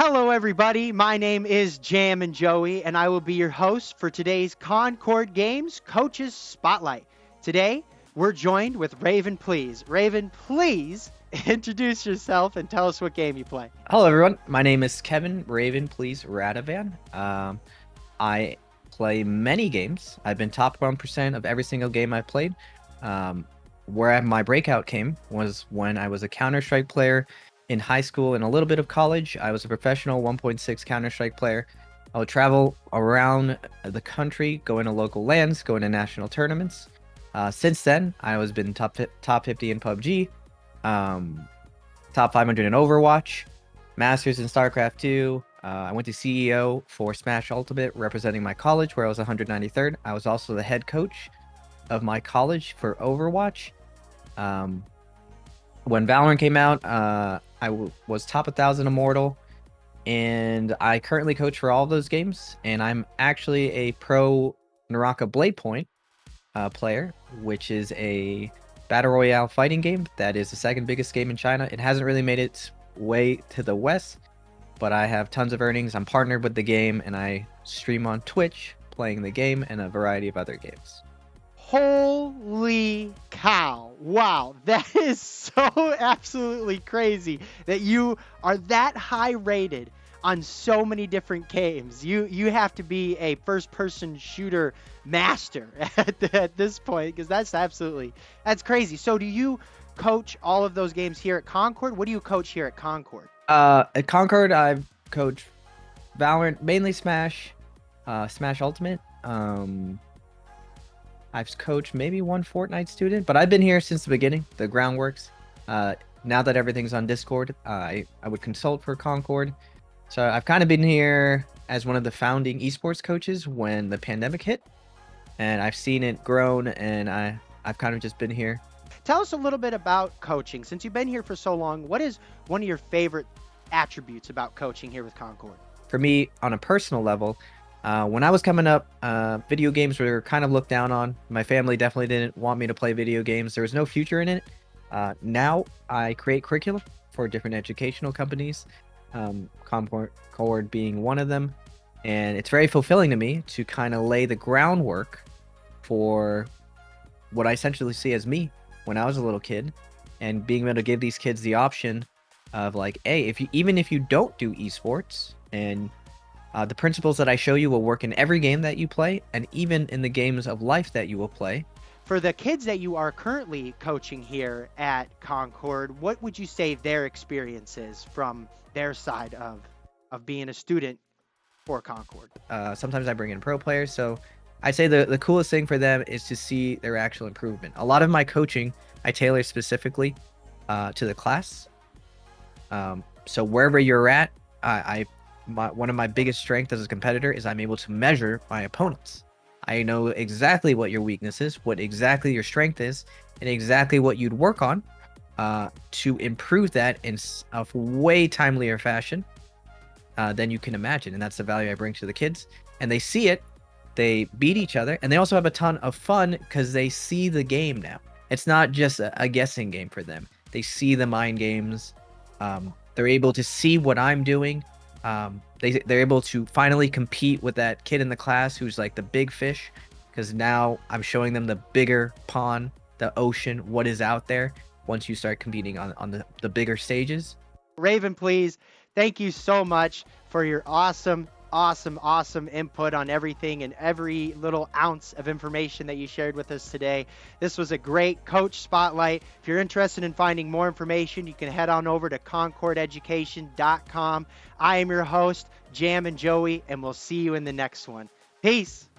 Hello, everybody. My name is Jam and Joey, and I will be your host for today's Concorde Games Coaches Spotlight. Today, we're joined with RaveNplZ. Raven, please introduce yourself and tell us what game you play. Hello, everyone. My name is Kevin RaveNplZ Radovan. I play many games. I've been top 1% of every single game I've played. Where my breakout came was when I was a Counter-Strike player in high school and a little bit of college. I was a professional 1.6 Counter-Strike player. I would travel around the country, going to local LANs, going to national tournaments. Since then, I was been top 50 in PUBG, top 500 in Overwatch, Masters in StarCraft 2. I went to CEO for Smash Ultimate, representing my college, where I was 193rd. I was also the head coach of my college for Overwatch. When Valorant came out, I was top 1,000 Immortal, and I currently coach for all of those games. And I'm actually a pro Naraka Blade Point player, which is a battle royale fighting game that is the second biggest game in China. It hasn't really made its way to the West, but I have tons of earnings. I'm partnered with the game, and I stream on Twitch playing the game and a variety of other games. Holy cow. Wow, that is so absolutely crazy that you are that high rated on so many different games. You have to be a first-person shooter master at this point, because that's crazy. So do you coach all of those games here at Concorde? What do you coach here at Concorde? At Concorde, I've coached Valorant, mainly Smash, Smash Ultimate. I've coached maybe one Fortnite student, but I've been here since the beginning, the groundworks. Now that everything's on Discord, I would consult for Concorde. So I've kind of been here as one of the founding esports coaches when the pandemic hit, and I've seen it grown, and I've kind of just been here. Tell us a little bit about coaching. Since you've been here for so long, what is one of your favorite attributes about coaching here with Concorde? For me, on a personal level, when I was coming up, video games were kind of looked down on. My family definitely didn't want me to play video games. There was no future in it. Now I create curriculum for different educational companies, Concorde being one of them. And it's very fulfilling to me to kind of lay the groundwork for what I essentially see as me when I was a little kid, and being able to give these kids the option of like, hey, even if you don't do esports, and the principles that I show you will work in every game that you play, and even in the games of life that you will play. For the kids that you are currently coaching here at Concorde, what would you say their experience is from their side of being a student for Concorde? Sometimes I bring in pro players, so I'd say the coolest thing for them is to see their actual improvement. A lot of my coaching, I tailor specifically to the class. So wherever you're at, one of my biggest strengths as a competitor is I'm able to measure my opponents. I know exactly what your weakness is, what exactly your strength is, and exactly what you'd work on to improve that in a way timelier fashion than you can imagine. And that's the value I bring to the kids. And they see it, they beat each other, and they also have a ton of fun because they see the game now. It's not just a guessing game for them. They see the mind games. They're able to see what I'm doing. They're able to finally compete with that kid in the class who's like the big fish, because now I'm showing them the bigger pond, the ocean, what is out there once you start competing on the bigger stages. RaveNplZ, thank you so much for your awesome input on everything and every little ounce of information that you shared with us today. This was a great coach spotlight. If you're interested in finding more information, you can head on over to concordeeducation.com. I am your host, Jam and Joey, and we'll see you in the next one. Peace.